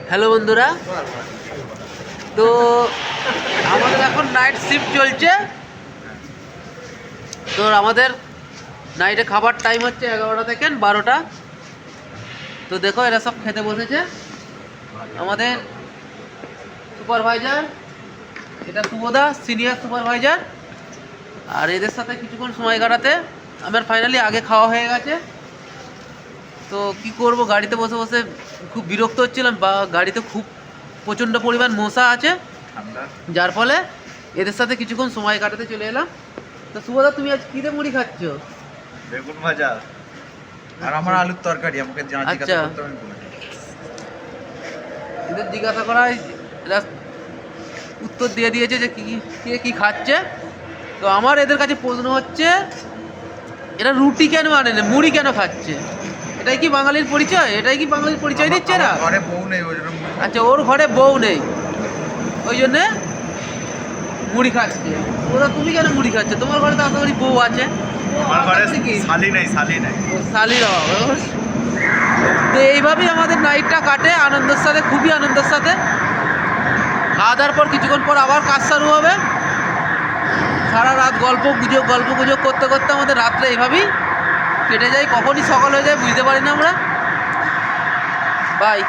Hello বন্ধুরা, তো আমাদের এখন নাইট শিফট চলছে। তো আমাদের নাইটে খাবার টাইম হচ্ছে 11টা থেকে 12টা। তো দেখো এরা সব খেতে বসেছে। আমাদের সুপারভাইজার, এটা শুভদা সিনিয়র সুপারভাইজার, আর এদের সাথে কিছুক্ষণ সময় কাটাতে আমার ফাইনালি আগে খাওয়া হয়ে গেছে। তো কি করব, গাড়িতে বসে বসে খুব বিরক্ত হচ্ছিলাম, বা গাড়িতে খুব প্রচণ্ড পরিমাণ মশা আছে, যার ফলে এদের সাথে কিছুক্ষণ সময় কাটাতে চলে এলাম। তো শুভদা, তুমি আজ কী দিয়ে মুড়ি খাচ্ছ? বেগুন ভাজা আর আমার আলুর তরকারি। আমাকে জিজ্ঞাসা করতে হবে, এদের জিজ্ঞাসা করায় এরা উত্তর দিয়ে দিয়েছে যে কে কী খাচ্ছে। তো আমার এদের কাছে প্রশ্ন হচ্ছে, এরা রুটি কেন আনে না, মুড়ি কেন খাচ্ছে? এটাই কি বাঙালির পরিচয়? এটাই কি বাঙালির পরিচয় দিচ্ছে এরা? ঘরে বউ নেই ওই জন্য। আচ্ছা, ওর ঘরে বউ নেই, ওই জন্যে মুড়ি খাচ্ছে। ওরা তুমি কেন মুড়ি খাচ্ছে? তোমার ঘরে তো আশা করি বউ আছে। আমার ঘরে শালি নাই, শালি নাই। শালির অভাব। তো এইভাবেই আমাদের নাইটটা কাটে আনন্দের সাথে, খুবই আনন্দের সাথে। খাওয়া দাওয়ার পর কিছুক্ষণ পর আবার কাজ শুরু হবে। সারা রাত গল্প গুজব করতে করতে আমাদের রাত্রে এইভাবেই কেটে যায়। কখনই সকাল হয়ে যায় বুঝতে পারি না আমরা। বাই।